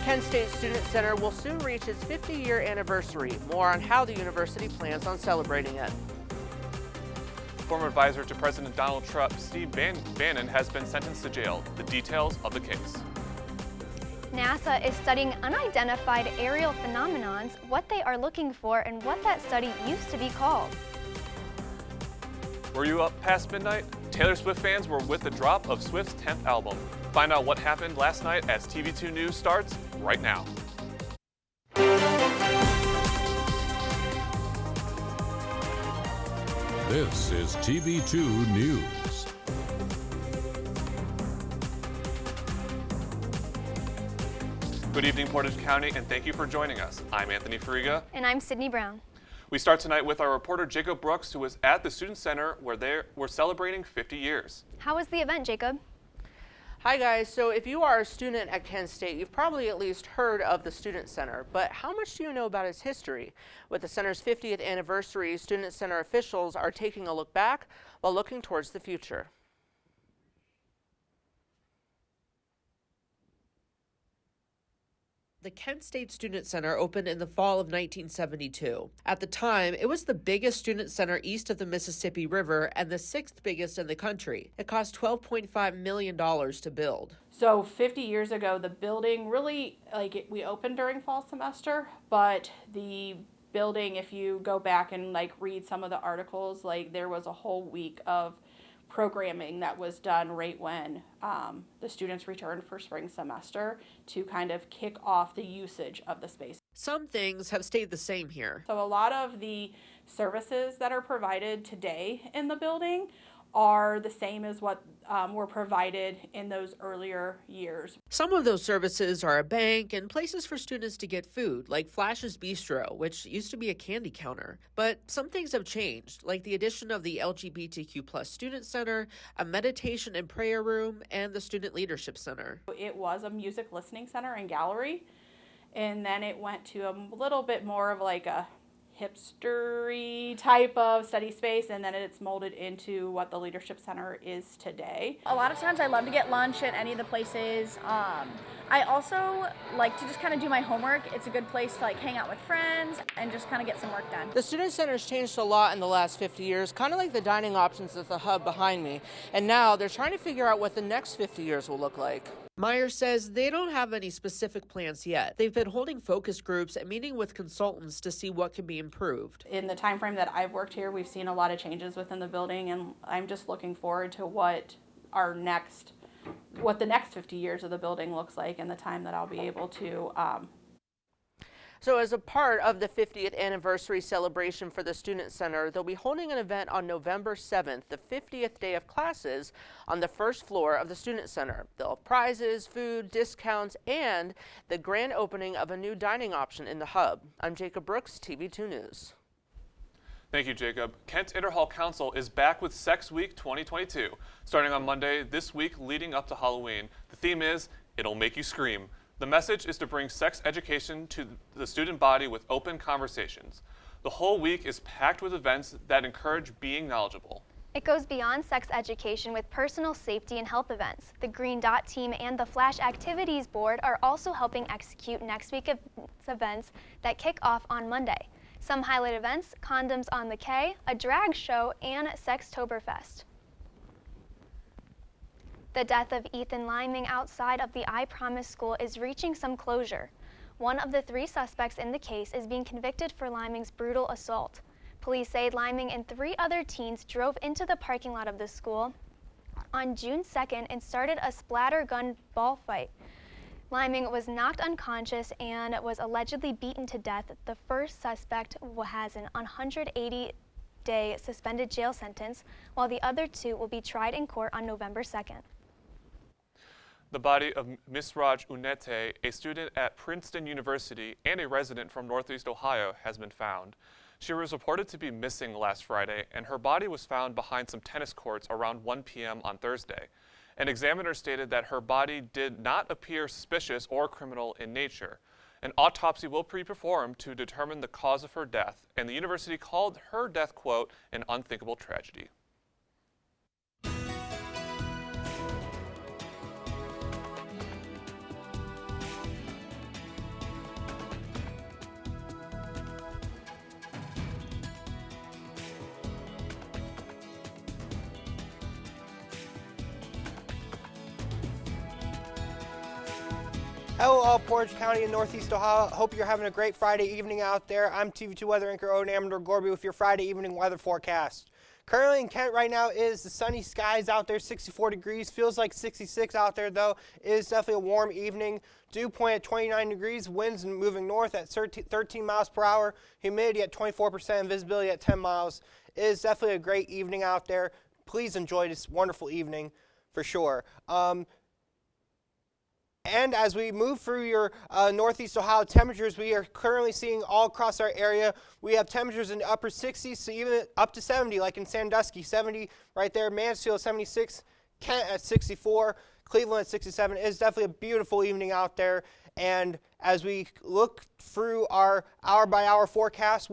Kent State Student Center will soon reach its 50-year anniversary. More on how the university plans on celebrating it. Former advisor to President Donald Trump, Steve Bannon, has been sentenced to jail. The details of the case. NASA is studying unidentified aerial phenomenons, what they are looking for, and what that study used to be called. Were you up past midnight? Taylor Swift fans were with the drop of Swift's 10th album. Find out what happened last night as TV2 News starts right now. This is TV2 News. Good evening, Portage County, and thank you for joining us. I'm Anthony Furiga. And I'm Sydney Brown. We start tonight with our reporter Jacob Brooks, who was at the Student Center where we're celebrating 50 years. How was the event, Jacob? Hi guys, so if you are a student at Kent State, you've probably at least heard of the Student Center, but how much do you know about its history? With the center's 50th anniversary, Student Center officials are taking a look back while looking towards the future. The Kent State Student Center opened in the fall of 1972. At the time, it was the biggest student center east of the Mississippi River and the 6th biggest in the country. It cost $12.5 million to build. So 50 years ago, the building really, we opened during fall semester, but the building, if you go back and read some of the articles, there was a whole week of programming that was done right when the students returned for spring semester to kind of kick off the usage of the space. Some things have stayed the same here. So a lot of the services that are provided today in the building are the same as what were provided in those earlier years. Some of those services are a bank and places for students to get food, like Flash's Bistro, which used to be a candy counter. But some things have changed, like the addition of the LGBTQ+ Student Center, a meditation and prayer room, and the Student Leadership Center. It was a music listening center and gallery, and then it went to a little bit more of a hipstery type of study space, and then it's molded into what the Leadership Center is today. A lot of times I love to get lunch at any of the places. I also like to just kind of do my homework. It's a good place to hang out with friends and just kind of get some work done. The Student Center's changed a lot in the last 50 years, kind of like the dining options at the hub behind me. And now they're trying to figure out what the next 50 years will look like. Meyer says they don't have any specific plans yet. They've been holding focus groups and meeting with consultants to see what can be improved. In the time frame that I've worked here, we've seen a lot of changes within the building, and I'm just looking forward to what the next 50 years of the building looks like and the time that I'll be able to So as a part of the 50th anniversary celebration for the Student Center, they'll be holding an event on November 7th, the 50th day of classes, on the first floor of the Student Center. They'll have prizes, food, discounts, and the grand opening of a new dining option in the hub. I'm Jacob Brooks, TV2 News. Thank you, Jacob. Kent Interhall Council is back with Sex Week 2022, starting on Monday this week leading up to Halloween. The theme is, It'll Make You Scream. The message is to bring sex education to the student body with open conversations. The whole week is packed with events that encourage being knowledgeable. It goes beyond sex education with personal safety and health events. The Green Dot team and the Flash Activities Board are also helping execute next week's events that kick off on Monday. Some highlight events: Condoms on the K, a drag show, and Sextoberfest. The death of Ethan Liming outside of the I Promise school is reaching some closure. One of the 3 suspects in the case is being convicted for Liming's brutal assault. Police say Liming and 3 other teens drove into the parking lot of the school on June 2nd and started a splatter gun ball fight. Liming was knocked unconscious and was allegedly beaten to death. The first suspect has an 180-day suspended jail sentence, while the other 2 will be tried in court on November 2nd. The body of Miss Raj Unete, a student at Princeton University and a resident from Northeast Ohio, has been found. She was reported to be missing last Friday, and her body was found behind some tennis courts around 1 p.m. on Thursday. An examiner stated that her body did not appear suspicious or criminal in nature. An autopsy will be performed to determine the cause of her death, and the university called her death, quote, an unthinkable tragedy. Hello, all Portage County and Northeast Ohio. Hope you're having a great Friday evening out there. I'm TV2 weather anchor Odin Amador-Gorby with your Friday evening weather forecast. Currently in Kent right now is the sunny skies out there, 64 degrees. Feels like 66 out there though. It is definitely a warm evening. Dew point at 29 degrees. Winds moving north at 13 miles per hour. Humidity at 24% and visibility at 10 miles. It is definitely a great evening out there. Please enjoy this wonderful evening for sure. And as we move through your Northeast Ohio temperatures, we are currently seeing all across our area. We have temperatures in the upper 60s, so even up to 70, like in Sandusky, 70 right there. Mansfield, 76. Kent at 64. Cleveland at 67. It is definitely a beautiful evening out there. And as we look through our hour-by-hour forecast,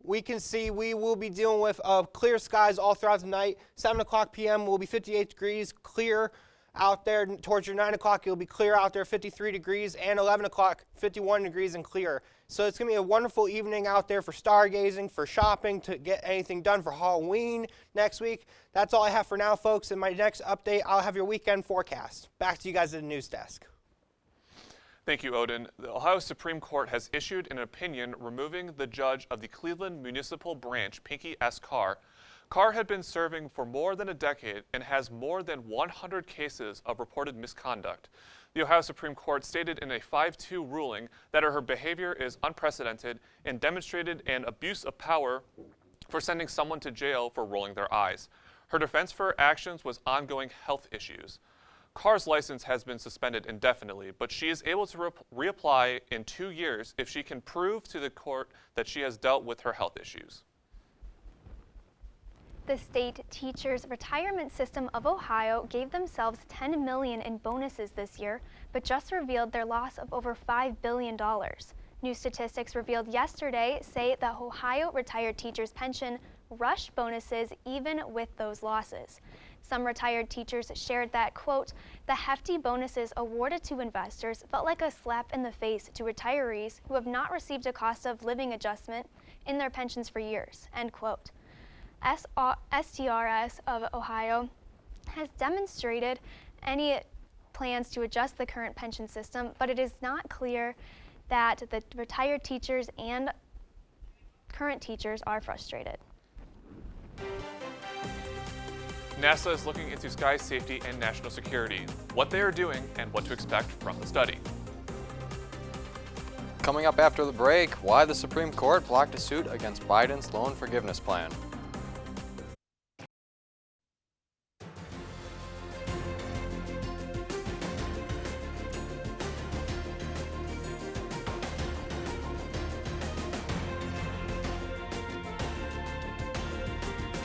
we can see we will be dealing with clear skies all throughout the night. 7 o'clock p.m. will be 58 degrees, clear out there. Towards your 9 o'clock, it'll be clear out there, 53 degrees, and 11 o'clock, 51 degrees and clear. So it's going to be a wonderful evening out there for stargazing, for shopping, to get anything done for Halloween next week. That's all I have for now, folks. In my next update, I'll have your weekend forecast. Back to you guys at the news desk. Thank you, Odin. The Ohio Supreme Court has issued an opinion removing the judge of the Cleveland Municipal Branch, Pinky S. Carr. Carr had been serving for more than a decade and has more than 100 cases of reported misconduct. The Ohio Supreme Court stated in a 5-2 ruling that her behavior is unprecedented and demonstrated an abuse of power for sending someone to jail for rolling their eyes. Her defense for her actions was ongoing health issues. Carr's license has been suspended indefinitely, but she is able to reapply in 2 years if she can prove to the court that she has dealt with her health issues. The state teachers retirement system of Ohio gave themselves $10 million in bonuses this year, but just revealed their loss of over $5 billion. New statistics revealed yesterday say that Ohio retired teachers' pension rushed bonuses even with those losses. Some retired teachers shared that, quote, the hefty bonuses awarded to investors felt like a slap in the face to retirees who have not received a cost of living adjustment in their pensions for years, end quote. STRS of Ohio has demonstrated any plans to adjust the current pension system, but it is not clear that the retired teachers and current teachers are frustrated. NASA is looking into sky safety and national security, what they are doing, and what to expect from the study. Coming up after the break, why the Supreme Court blocked a suit against Biden's loan forgiveness plan.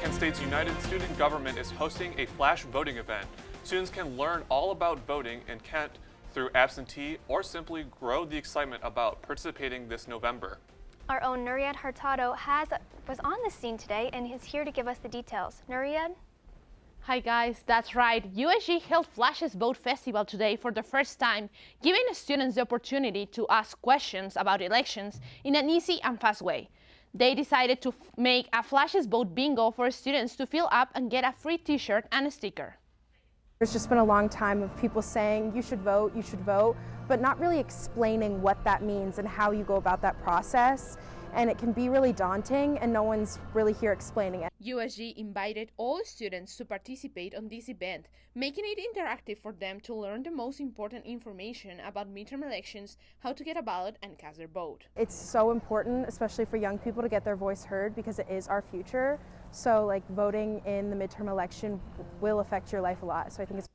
Kent State's United Student Government is hosting a flash voting event. Students can learn all about voting in Kent through absentee or simply grow the excitement about participating this November. Our own Nuried Hurtado was on the scene today and is here to give us the details. Nuried? Hi guys, that's right. USG held Flashes Vote Festival today for the first time, giving students the opportunity to ask questions about elections in an easy and fast way. They decided to make a Flashes Vote bingo for students to fill up and get a free t-shirt and a sticker. There's just been a long time of people saying you should vote, but not really explaining what that means and how you go about that process. And it can be really daunting and no one's really here explaining it. USG invited all students to participate on this event, making it interactive for them to learn the most important information about midterm elections, how to get a ballot and cast their vote. It's so important, especially for young people, to get their voice heard because it is our future. So like voting in the midterm election will affect your life a lot. So I think it's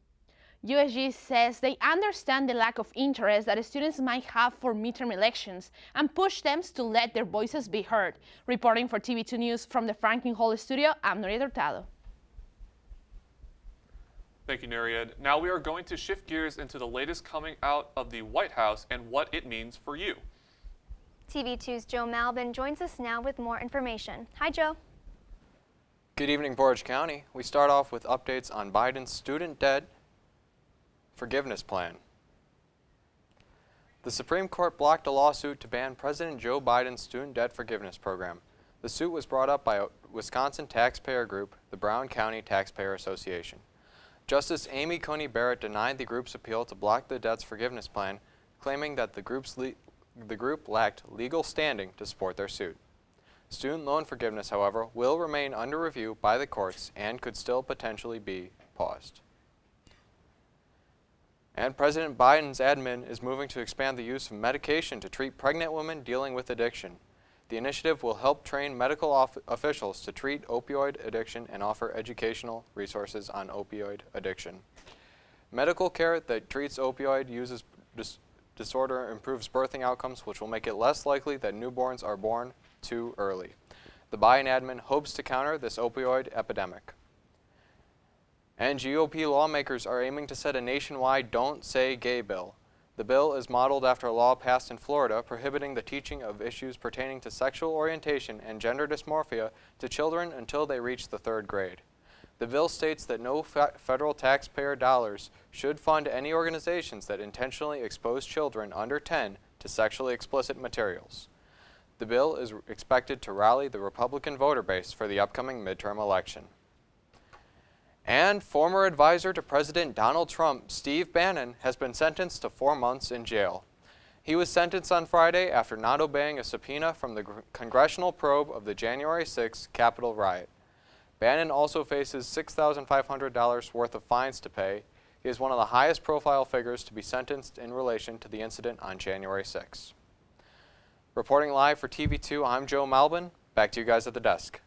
USG says they understand the lack of interest that students might have for midterm elections and push them to let their voices be heard. Reporting for TV2 News from the Franklin Hall studio, I'm Nuried Hurtado. Thank you, Nuried. Now we are going to shift gears into the latest coming out of the White House and what it means for you. TV2's Joe Malbin joins us now with more information. Hi, Joe. Good evening, Portage County. We start off with updates on Biden's student debt forgiveness plan. The Supreme Court blocked a lawsuit to ban President Joe Biden's student debt forgiveness program. The suit was brought up by a Wisconsin taxpayer group, the Brown County Taxpayer Association. Justice Amy Coney Barrett denied the group's appeal to block the debt's forgiveness plan, claiming that the group lacked legal standing to support their suit. Student loan forgiveness, however, will remain under review by the courts and could still potentially be paused. And President Biden's admin is moving to expand the use of medication to treat pregnant women dealing with addiction. The initiative will help train medical officials to treat opioid addiction and offer educational resources on opioid addiction. Medical care that treats opioid uses disorder improves birthing outcomes, which will make it less likely that newborns are born too early. The Biden admin hopes to counter this opioid epidemic. And GOP lawmakers are aiming to set a nationwide Don't Say Gay bill. The bill is modeled after a law passed in Florida prohibiting the teaching of issues pertaining to sexual orientation and gender dysmorphia to children until they reach the 3rd grade. The bill states that no federal taxpayer dollars should fund any organizations that intentionally expose children under 10 to sexually explicit materials. The bill is expected to rally the Republican voter base for the upcoming midterm election. And former advisor to President Donald Trump, Steve Bannon, has been sentenced to 4 months in jail. He was sentenced on Friday after not obeying a subpoena from the congressional probe of the January 6th Capitol riot. Bannon also faces $6,500 worth of fines to pay. He is one of the highest profile figures to be sentenced in relation to the incident on January 6. Reporting live for TV2, I'm Joe Malbin. Back to you guys at the desk.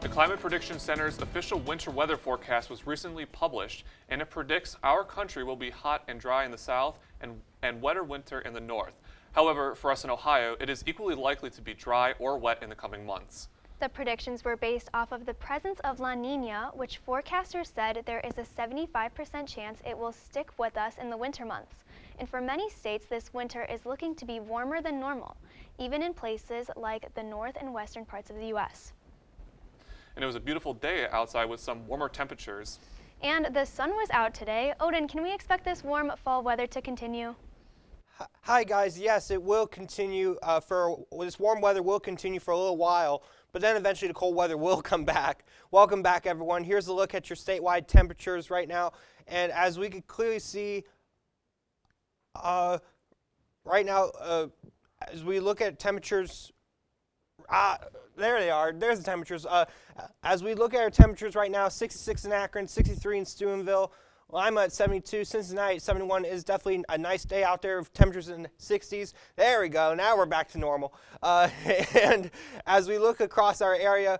The Climate Prediction Center's official winter weather forecast was recently published, and it predicts our country will be hot and dry in the south and wetter winter in the north. However, for us in Ohio, it is equally likely to be dry or wet in the coming months. The predictions were based off of the presence of La Nina, which forecasters said there is a 75% chance it will stick with us in the winter months. And for many states, this winter is looking to be warmer than normal, even in places like the north and western parts of the U.S. And it was a beautiful day outside with some warmer temperatures. And the sun was out today. Odin, can we expect this warm fall weather to continue? Hi guys, yes, it will continue this warm weather will continue for a little while, but then eventually the cold weather will come back. Welcome back everyone. Here's a look at your statewide temperatures right now, and as we can clearly see right now, as we look at temperatures, there they are, there's the temperatures. As we look at our temperatures right now, 66 in Akron, 63 in Steubenville, Lima at 72, Cincinnati at 71 is definitely a nice day out there with temperatures in the 60s. There we go, now we're back to normal. And as we look across our area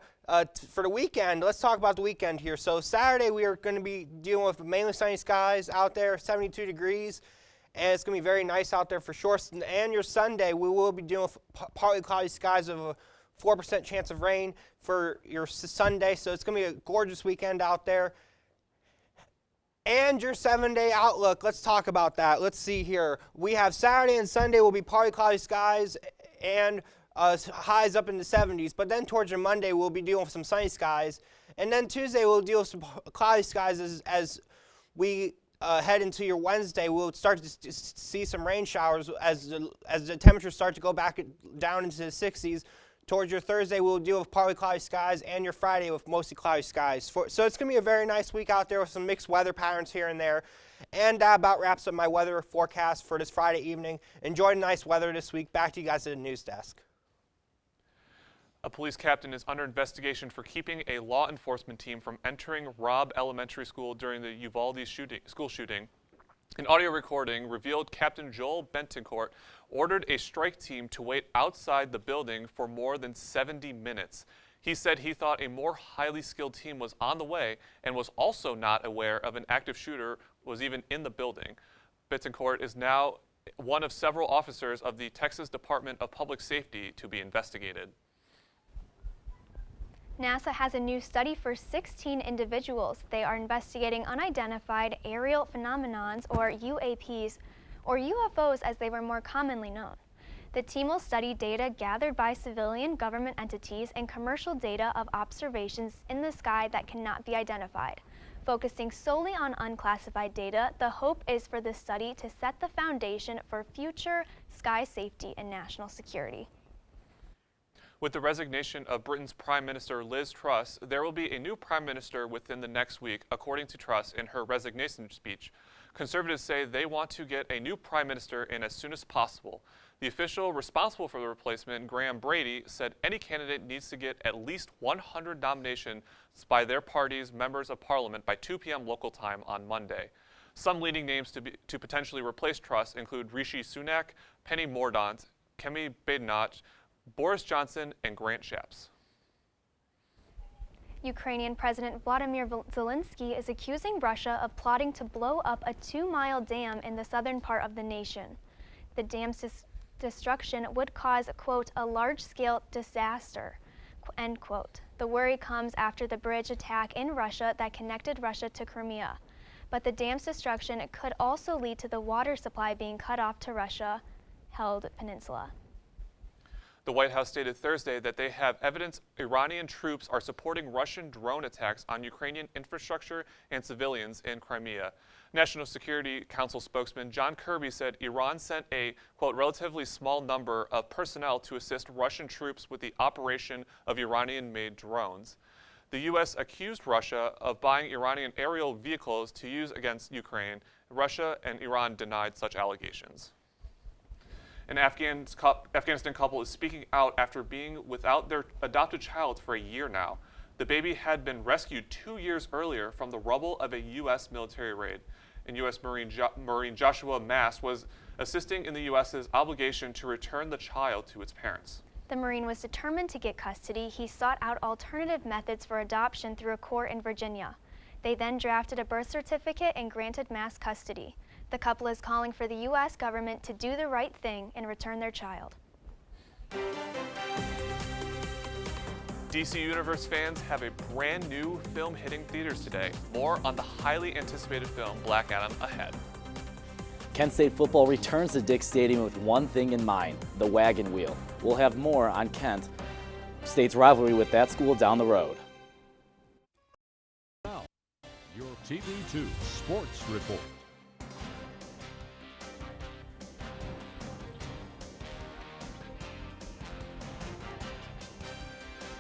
for the weekend, let's talk about the weekend here. So Saturday we are going to be dealing with mainly sunny skies out there, 72 degrees. And it's going to be very nice out there for sure. And your Sunday, we will be dealing with partly cloudy skies of a 4% chance of rain for your Sunday. So it's going to be a gorgeous weekend out there. And your 7-day outlook, let's talk about that. Let's see here. We have Saturday and Sunday will be partly cloudy skies and highs up in the 70s. But then towards your Monday, we'll be dealing with some sunny skies. And then Tuesday, we'll deal with some cloudy skies as we head into your Wednesday. We'll start to see some rain showers as the temperatures start to go back down into the 60s. Towards your Thursday, we'll deal with partly cloudy skies, and your Friday with mostly cloudy skies. So it's going to be a very nice week out there with some mixed weather patterns here and there. And that about wraps up my weather forecast for this Friday evening. Enjoy the nice weather this week. Back to you guys at the news desk. A police captain is under investigation for keeping a law enforcement team from entering Robb Elementary School during the Uvalde school shooting. An audio recording revealed Captain Joel Bentoncourt ordered a strike team to wait outside the building for more than 70 minutes. He said he thought a more highly skilled team was on the way and was also not aware of an active shooter was even in the building. Bentoncourt is now one of several officers of the Texas Department of Public Safety to be investigated. NASA has a new study for 16 individuals. They are investigating unidentified aerial phenomenons, or UAPs, or UFOs as they were more commonly known. The team will study data gathered by civilian government entities and commercial data of observations in the sky that cannot be identified. Focusing solely on unclassified data, the hope is for this study to set the foundation for future sky safety and national security. With the resignation of Britain's Prime Minister Liz Truss, there will be a new Prime Minister within the next week, according to Truss in her resignation speech. Conservatives say they want to get a new Prime Minister in as soon as possible. The official responsible for the replacement, Graham Brady, said any candidate needs to get at least 100 nominations by their party's members of parliament by 2 p.m. local time on Monday. Some leading names to potentially replace Truss include Rishi Sunak, Penny Mordaunt, Kemi Badenoch, Boris Johnson, and Grant Shapps. Ukrainian President Vladimir Zelensky is accusing Russia of plotting to blow up a 2-mile dam in the southern part of the nation. The dam's destruction would cause, quote, a large-scale disaster, end quote. The worry comes after the bridge attack in Russia that connected Russia to Crimea. But the dam's destruction could also lead to the water supply being cut off to Russia-held peninsula. The White House stated Thursday that they have evidence Iranian troops are supporting Russian drone attacks on Ukrainian infrastructure and civilians in Crimea. National Security Council spokesman John Kirby said Iran sent a, quote, relatively small number of personnel to assist Russian troops with the operation of Iranian-made drones. The U.S. accused Russia of buying Iranian aerial vehicles to use against Ukraine. Russia and Iran denied such allegations. An Afghanistan couple is speaking out after being without their adopted child for a year now. The baby had been rescued 2 years earlier from the rubble of a U.S. military raid. And U.S. Marine Joshua Mast was assisting in the U.S.'s obligation to return the child to its parents. The Marine was determined to get custody. He sought out alternative methods for adoption through a court in Virginia. They then drafted a birth certificate and granted Mast custody. The couple is calling for the U.S. government to do the right thing and return their child. DC Universe fans have a brand new film hitting theaters today. More on the highly anticipated film Black Adam ahead. Kent State football returns to Dick Stadium with one thing in mind, the wagon wheel. We'll have more on Kent State's rivalry with that school down the road. Now, your TV2 Sports Report.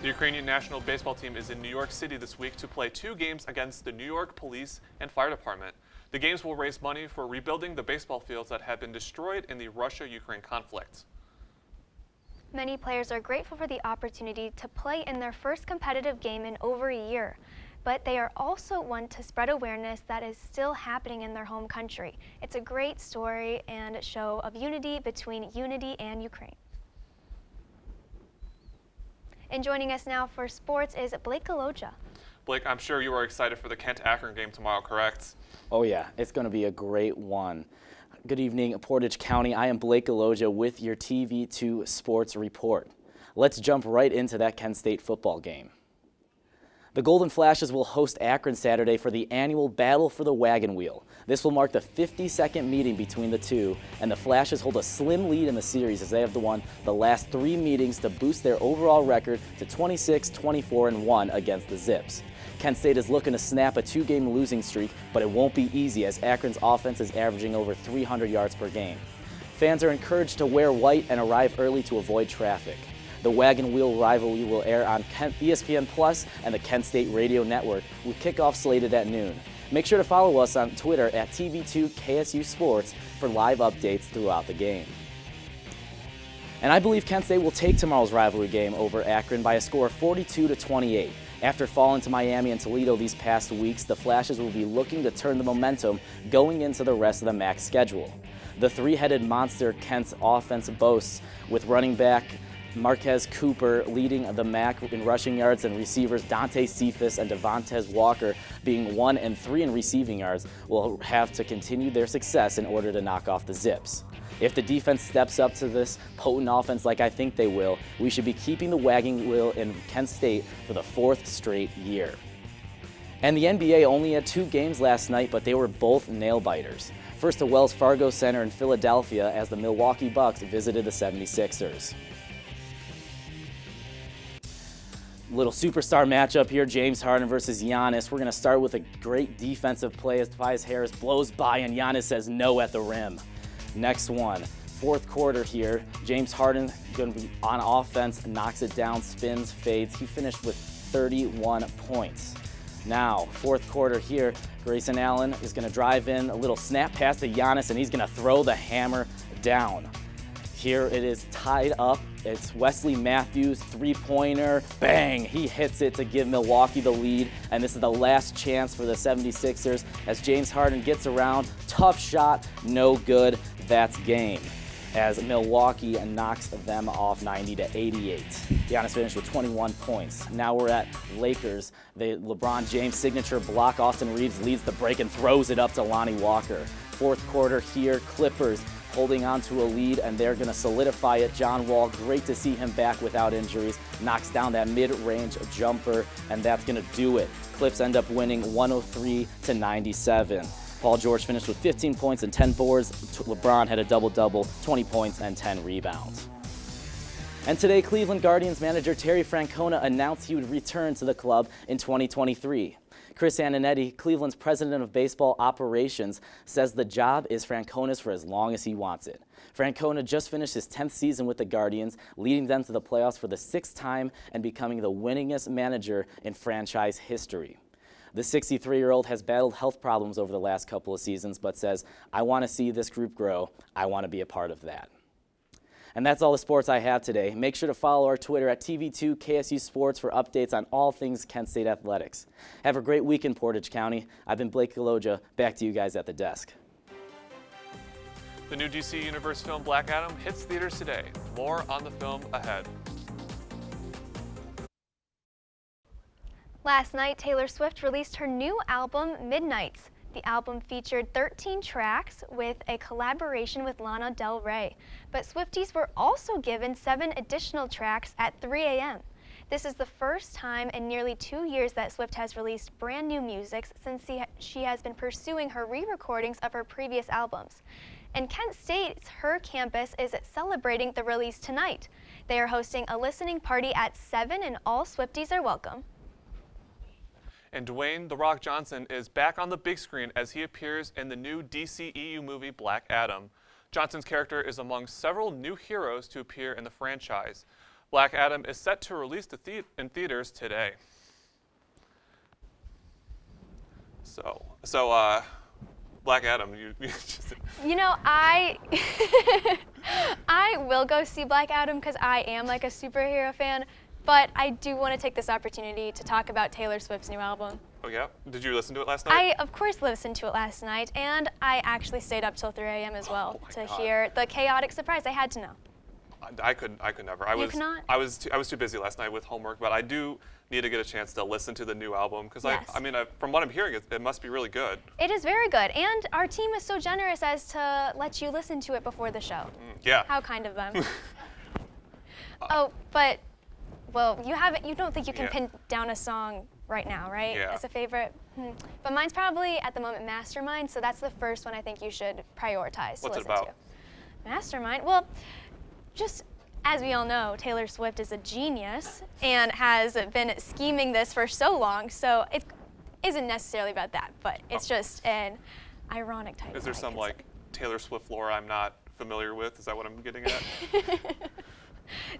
The Ukrainian national baseball team is in New York City this week to play 2 games against the New York Police and Fire Department. The games will raise money for rebuilding the baseball fields that have been destroyed in the Russia-Ukraine conflict. Many players are grateful for the opportunity to play in their first competitive game in over a year, but they are also want to spread awareness that is still happening in their home country. It's a great story and show of unity between Unity and Ukraine. And joining us now for sports is Blake Goloja. Blake, I'm sure you are excited for the Kent-Akron game tomorrow, correct? Oh yeah, it's going to be a great one. Good evening, Portage County. I am Blake Goloja with your TV2 Sports Report. Let's jump right into that Kent State football game. The Golden Flashes will host Akron Saturday for the annual Battle for the Wagon Wheel. This will mark the 52nd meeting between the two, and the Flashes hold a slim lead in the series as they have won the last 3 meetings to boost their overall record to 26, 24, and 1 against the Zips. Kent State is looking to snap a 2-game losing streak, but it won't be easy as Akron's offense is averaging over 300 yards per game. Fans are encouraged to wear white and arrive early to avoid traffic. The Wagon Wheel rivalry will air on ESPN Plus and the Kent State Radio Network, with kickoff slated at noon. Make sure to follow us on Twitter at TV2KSU Sports for live updates throughout the game. And I believe Kent State will take tomorrow's rivalry game over Akron by a score of 42-28. After falling to Miami and Toledo these past weeks, the Flashes will be looking to turn the momentum going into the rest of the MAC schedule. The 3-headed monster Kent's offense boasts, with running back Marquez Cooper leading the MAC in rushing yards and receivers Dante Cephas and Devontae Walker being 1 and 3 in receiving yards, will have to continue their success in order to knock off the Zips. If the defense steps up to this potent offense like I think they will, we should be keeping the wagon wheel in Kent State for the 4th straight year. And the NBA only had 2 games last night, but they were both nail-biters. First to Wells Fargo Center in Philadelphia as the Milwaukee Bucks visited the 76ers. Little superstar matchup here, James Harden versus Giannis. We're going to start with a great defensive play as Tobias Harris blows by and Giannis says no at the rim. Next one, fourth quarter here. James Harden going to be on offense, knocks it down, spins, fades. He finished with 31 points. Now, fourth quarter here, Grayson Allen is going to drive in, a little snap pass to Giannis, and he's going to throw the hammer down. Here it is tied up. It's Wesley Matthews, three-pointer, bang! He hits it to give Milwaukee the lead, and this is the last chance for the 76ers as James Harden gets around. Tough shot, no good. That's game, as Milwaukee knocks them off 90-88. Giannis finished with 21 points. Now we're at Lakers. The LeBron James signature block. Austin Reeves leads the break and throws it up to Lonnie Walker. Fourth quarter here, Clippers holding on to a lead, and they're going to solidify it. John Wall, great to see him back without injuries, knocks down that mid-range jumper, and that's going to do it. Clips end up winning 103-97. Paul George finished with 15 points and 10 boards. LeBron had a double-double, 20 points and 10 rebounds. And today, Cleveland Guardians manager Terry Francona announced he would return to the club in 2023. Chris Antonetti, Cleveland's president of baseball operations, says the job is Francona's for as long as he wants it. Francona just finished his 10th season with the Guardians, leading them to the playoffs for the 6th time and becoming the winningest manager in franchise history. The 63-year-old has battled health problems over the last couple of seasons, but says, I want to see this group grow. I want to be a part of that. And that's all the sports I have today. Make sure to follow our Twitter at TV2 KSU Sports for updates on all things Kent State athletics. Have a great week in Portage County. I've been Blake Goloja. Back to you guys at the desk. The new DC Universe film Black Adam hits theaters today. More on the film ahead. Last night, Taylor Swift released her new album, Midnights. The album featured 13 tracks with a collaboration with Lana Del Rey. But Swifties were also given 7 additional tracks at 3 a.m. This is the first time in nearly 2 years that Swift has released brand new music since she has been pursuing her re-recordings of her previous albums. And Kent State's Her campus is celebrating the release tonight. They are hosting a listening party at 7 and all Swifties are welcome. And Dwayne "The Rock" Johnson is back on the big screen as he appears in the new DCEU movie Black Adam. Johnson's character is among several new heroes to appear in the franchise. Black Adam is set to release in theaters today. So Black Adam, you just... You know, I will go see Black Adam because I am like a superhero fan. But I do want to take this opportunity to talk about Taylor Swift's new album. Oh yeah? Did you listen to it last night? I, of course, listened to it last night, and I actually stayed up till 3 a.m. as well to hear the chaotic surprise. I had to know. I could never. I was too busy last night with homework, but I do need to get a chance to listen to the new album because yes. From what I'm hearing, it must be really good. It is very good, and our team is so generous as to let you listen to it before the show. Yeah. How kind of them. Oh, but. Well, you don't think you can pin down a song right now, right? Yeah. As a favorite? But mine's probably, at the moment, Mastermind, so that's the first one I think you should prioritize to listen to. Mastermind? Well, just as we all know, Taylor Swift is a genius and has been scheming this for so long, so it isn't necessarily about that, but it's just an ironic title. Is there some, Taylor Swift lore I'm not familiar with? Is that what I'm getting at?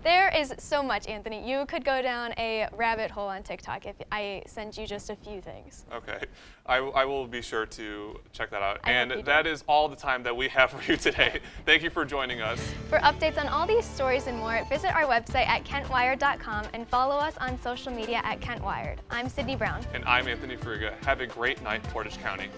There is so much, Anthony. You could go down a rabbit hole on TikTok if I send you just a few things. Okay. I will be sure to check that out. And that is all the time that we have for you today. Thank you for joining us. For updates on all these stories and more, visit our website at kentwired.com and follow us on social media at KentWired. I'm Sydney Brown. And I'm Anthony Furiga. Have a great night, Portage County.